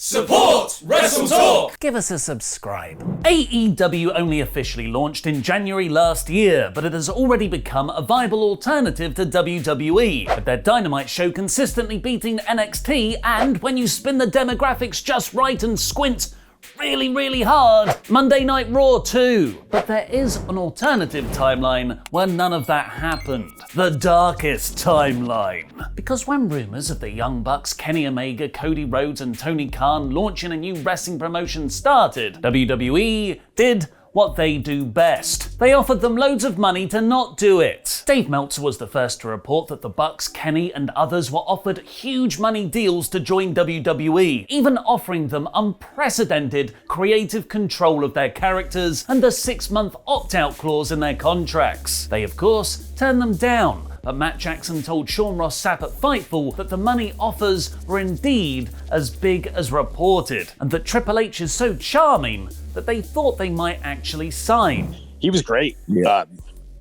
Support WrestleTalk! Give us a subscribe. AEW only officially launched in January last year, but it has already become a viable alternative to WWE, with their Dynamite show consistently beating NXT and, when you spin the demographics just right and squint really hard, Monday Night Raw too. But there is an alternative timeline where none of that happened. The darkest timeline. Because when rumors of the Young Bucks, Kenny Omega, Cody Rhodes and Tony Khan launching a new wrestling promotion started, WWE did what they do best. They offered them loads of money to not do it. Dave Meltzer was the first to report that the Bucks, Kenny and others were offered huge money deals to join WWE, even offering them unprecedented creative control of their characters and a 6-month opt-out clause in their contracts. They of course turned them down, but Matt Jackson told Sean Ross Sapp at Fightful that the money offers were indeed as big as reported, and that Triple H is so charming that they thought they might actually sign. He was great. Yeah.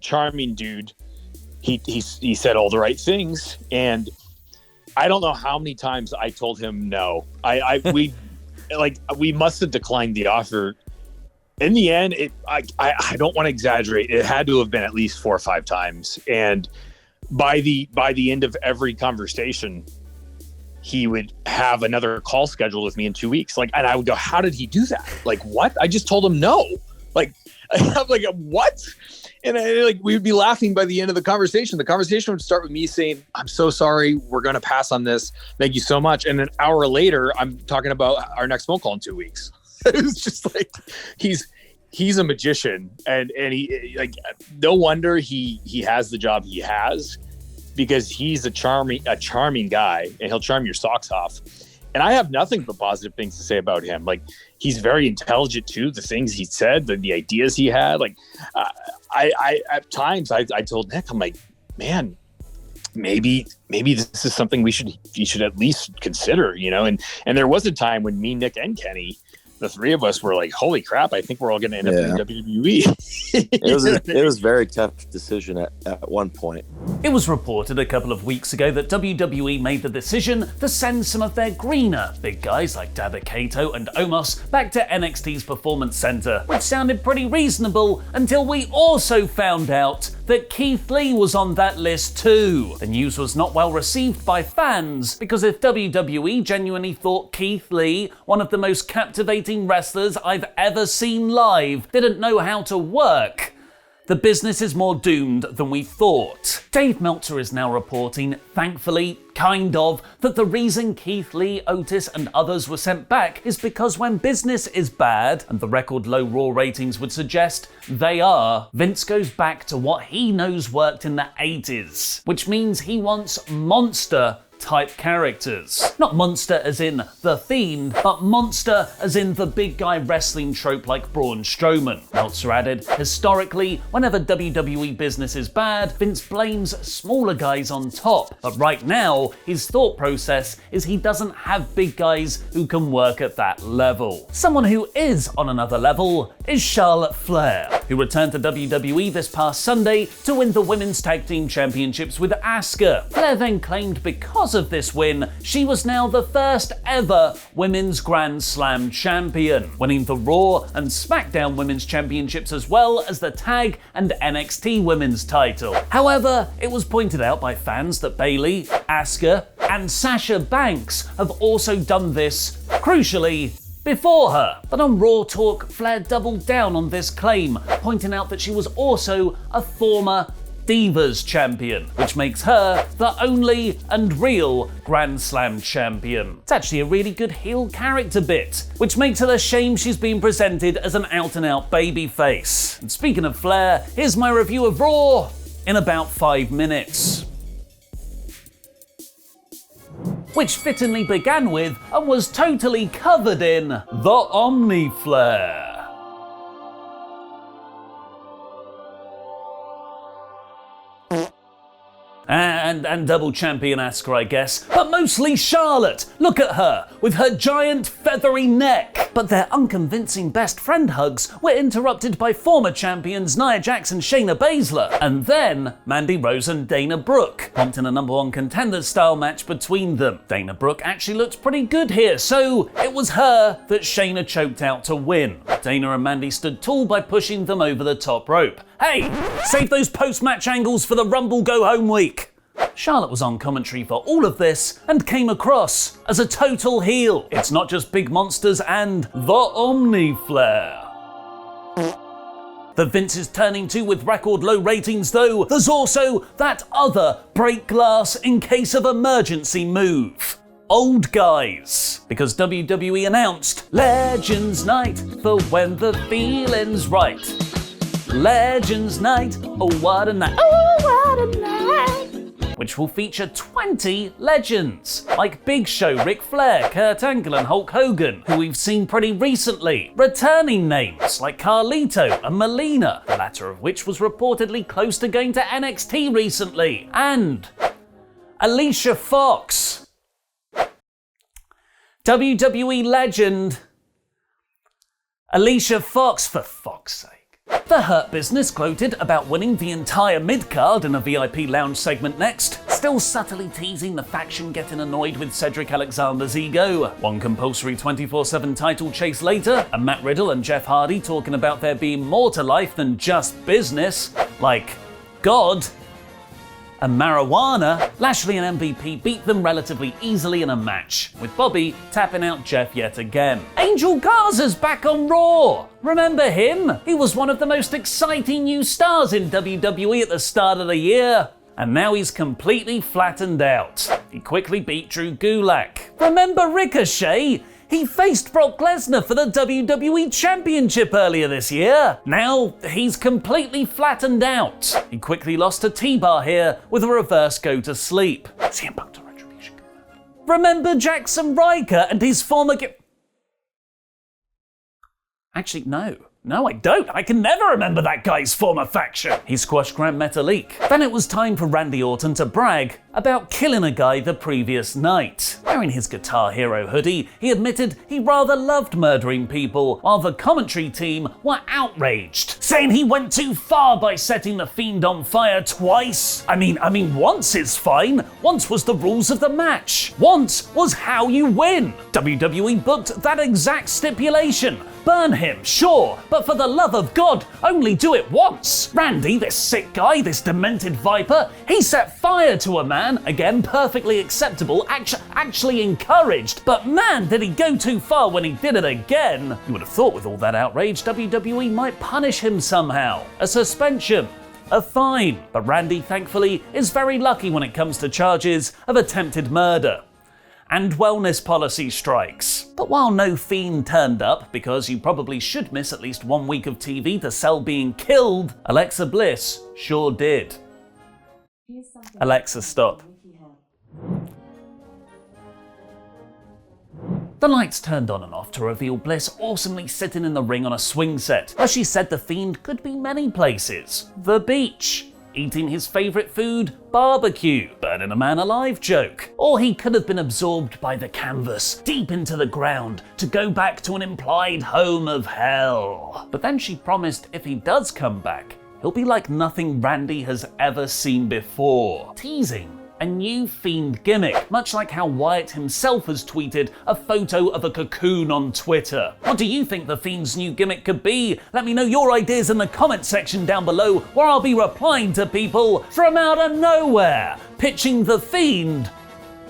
Charming dude. He said all the right things, and I don't know how many times I told him no. We must have declined the offer. In the end, I don't want to exaggerate. It had to have been at least 4 or 5 times, and by the end of every conversation, he would have another call scheduled with me in 2 weeks. And I would go, how did he do that? What? I just told him no. I'm like, what? And we would be laughing by the end of the conversation. The conversation would start with me saying, I'm so sorry. We're going to pass on this. Thank you so much. And an hour later, I'm talking about our next phone call in 2 weeks. It was just he's a magician, and he no wonder he has the job he has, because he's a charming guy, and he'll charm your socks off. And I have nothing but positive things to say about him. He's very intelligent too. The things he said, the ideas he had. I at times I told Nick, I'm like, man, maybe this is something you should at least consider, And there was a time when me, Nick, and Kenny, the three of us were like, holy crap, I think we're all going to end up in WWE. It was a very tough decision at one point. It was reported a couple of weeks ago that WWE made the decision to send some of their greener big guys like Dabba-Kato and Omos back to NXT's Performance Center, which sounded pretty reasonable until we also found out that Keith Lee was on that list too. The news was not well received by fans, because if WWE genuinely thought Keith Lee, one of the most captivating wrestlers I've ever seen live, didn't know how to work, the business is more doomed than we thought. Dave Meltzer is now reporting, thankfully, that the reason Keith Lee, Otis and others were sent back is because when business is bad, and the record low Raw ratings would suggest they are, Vince goes back to what he knows worked in the 80s, which means he wants monster type characters. Not monster as in the Fiend, but monster as in the big guy wrestling trope like Braun Strowman. Meltzer added, historically, whenever WWE business is bad, Vince blames smaller guys on top. But right now, his thought process is he doesn't have big guys who can work at that level. Someone who is on another level is Charlotte Flair, who returned to WWE this past Sunday to win the Women's Tag Team Championships with Asuka. Flair then claimed because of this win, she was now the first ever Women's Grand Slam champion, winning the Raw and SmackDown Women's Championships as well as the Tag and NXT Women's title. However, it was pointed out by fans that Bayley, Asuka, and Sasha Banks have also done this, crucially, before her. But on Raw Talk, Flair doubled down on this claim, pointing out that she was also a former Divas champion, which makes her the only and real Grand Slam champion. It's actually a really good heel character bit, which makes it a shame she's been presented as an out-and-out babyface. And speaking of Flair, here's my review of Raw in about 5 minutes. Which fittingly began with and was totally covered in the Omni Flare. And and double champion Asuka, I guess, but mostly Charlotte. Look at her, with her giant feathery neck. But their unconvincing best friend hugs were interrupted by former champions Nia Jax and Shayna Baszler, and then Mandy Rose and Dana Brooke, prompting a #1 contender style match between them. Dana Brooke actually looked pretty good here, so it was her that Shayna choked out to win. Dana and Mandy stood tall by pushing them over the top rope. Hey, save those post-match angles for the Rumble Go Home week. Charlotte was on commentary for all of this and came across as a total heel. It's not just big monsters and the Omni Flair that Vince is turning to with record low ratings, though. There's also that other break glass in case of emergency move. Old guys. Because WWE announced Legends Night for when the feeling's right. Legends Night, oh what a night, oh what a night. Which will feature 20 legends, like Big Show, Ric Flair, Kurt Angle and Hulk Hogan, who we've seen pretty recently. Returning names like Carlito and Melina, the latter of which was reportedly close to going to NXT recently. And Alicia Fox. WWE legend Alicia Fox, for fuck's sake. The Hurt Business gloated about winning the entire mid-card in a VIP lounge segment next, still subtly teasing the faction getting annoyed with Cedric Alexander's ego. One compulsory 24/7 title chase later, and Matt Riddle and Jeff Hardy talking about there being more to life than just business, like God and marijuana. Lashley and MVP beat them relatively easily in a match, with Bobby tapping out Jeff yet again. Angel Garza's back on Raw! Remember him? He was one of the most exciting new stars in WWE at the start of the year. And now he's completely flattened out. He quickly beat Drew Gulak. Remember Ricochet? He faced Brock Lesnar for the WWE Championship earlier this year. Now, he's completely flattened out. He quickly lost to T-Bar here with a reverse go to sleep. CM Punk to Retribution. Remember Jackson Riker and his former Actually, no. No, I don't. I can never remember that guy's former faction. He squashed Grand Metalik. Then it was time for Randy Orton to brag about killing a guy the previous night. Wearing his Guitar Hero hoodie, he admitted he rather loved murdering people, while the commentary team were outraged, saying he went too far by setting the Fiend on fire twice. I mean, once is fine. Once was the rules of the match. Once was how you win. WWE booked that exact stipulation. Burn him, sure, but for the love of God, only do it once. Randy, this sick guy, this demented viper, he set fire to a man, again perfectly acceptable, actually encouraged, but man did he go too far when he did it again. You would have thought with all that outrage, WWE might punish him somehow. A suspension, a fine, but Randy thankfully is very lucky when it comes to charges of attempted murder and wellness policy strikes. But while no Fiend turned up, because you probably should miss at least 1 week of TV to sell being killed, Alexa Bliss sure did. Alexa, stop. The lights turned on and off to reveal Bliss awesomely sitting in the ring on a swing set, as she said the Fiend could be many places. The beach, eating his favourite food, barbecue, burning a man alive joke. Or he could have been absorbed by the canvas, deep into the ground, to go back to an implied home of hell. But then she promised if he does come back, he'll be like nothing Randy has ever seen before, teasing a new Fiend gimmick, much like how Wyatt himself has tweeted a photo of a cocoon on Twitter. What do you think the Fiend's new gimmick could be? Let me know your ideas in the comment section down below, where I'll be replying to people from out of nowhere, pitching the Fiend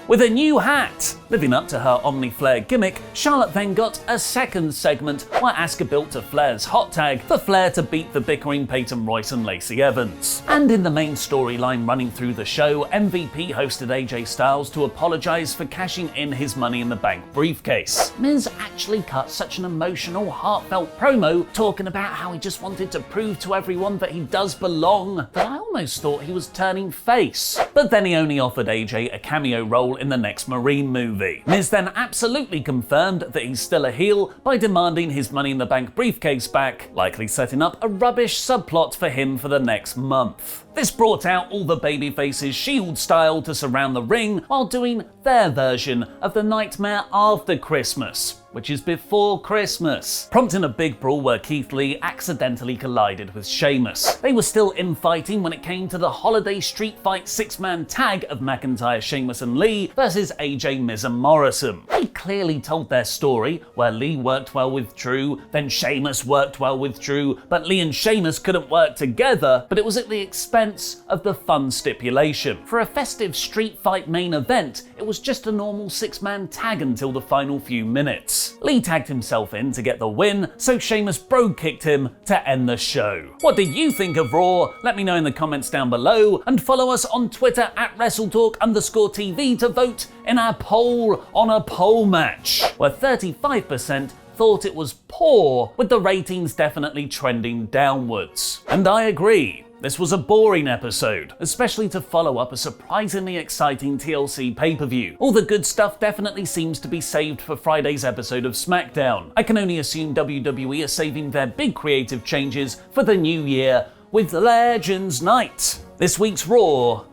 with a new hat. Living up to her Omni Flair gimmick, Charlotte then got a second segment where Asuka built to Flair's hot tag for Flair to beat the bickering Peyton Royce and Lacey Evans. And in the main storyline running through the show, MVP hosted AJ Styles to apologize for cashing in his Money in the Bank briefcase. Miz actually cut such an emotional, heartfelt promo talking about how he just wanted to prove to everyone that he does belong, that I almost thought he was turning face. But then he only offered AJ a cameo role role in the next Marine movie. Miz then absolutely confirmed that he's still a heel by demanding his Money in the Bank briefcase back, likely setting up a rubbish subplot for him for the next month. This brought out all the babyfaces Shield style to surround the ring while doing their version of the Nightmare After Christmas, which is before Christmas, prompting a big brawl where Keith Lee accidentally collided with Sheamus. They were still infighting when it came to the Holiday Street Fight 6-man tag of McIntyre, Sheamus and Lee versus AJ, Miz and Morrison. They clearly told their story, where Lee worked well with Drew, then Sheamus worked well with Drew, but Lee and Sheamus couldn't work together, but it was at the expense of the fun stipulation. For a festive street fight main event, it was just a normal 6-man tag until the final few minutes. Lee tagged himself in to get the win, so Sheamus bro-kicked him to end the show. What did you think of Raw? Let me know in the comments down below, and follow us on Twitter at WrestleTalk_TV to vote in our poll on a poll match, where 35% thought it was poor, with the ratings definitely trending downwards. And I agree. This was a boring episode, especially to follow up a surprisingly exciting TLC pay-per-view. All the good stuff definitely seems to be saved for Friday's episode of SmackDown. I can only assume WWE are saving their big creative changes for the new year with Legends Night. This week's Raw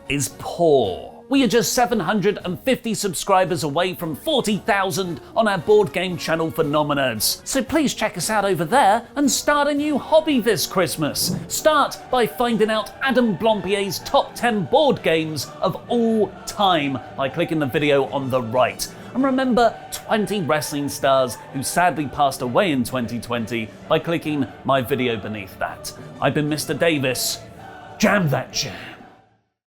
is poor. We are just 750 subscribers away from 40,000 on our board game channel for Nominads. So please check us out over there and start a new hobby this Christmas. Start by finding out Adam Blompier's top 10 board games of all time by clicking the video on the right. And remember 20 wrestling stars who sadly passed away in 2020 by clicking my video beneath that. I've been Mr. Davis. Jam that jam.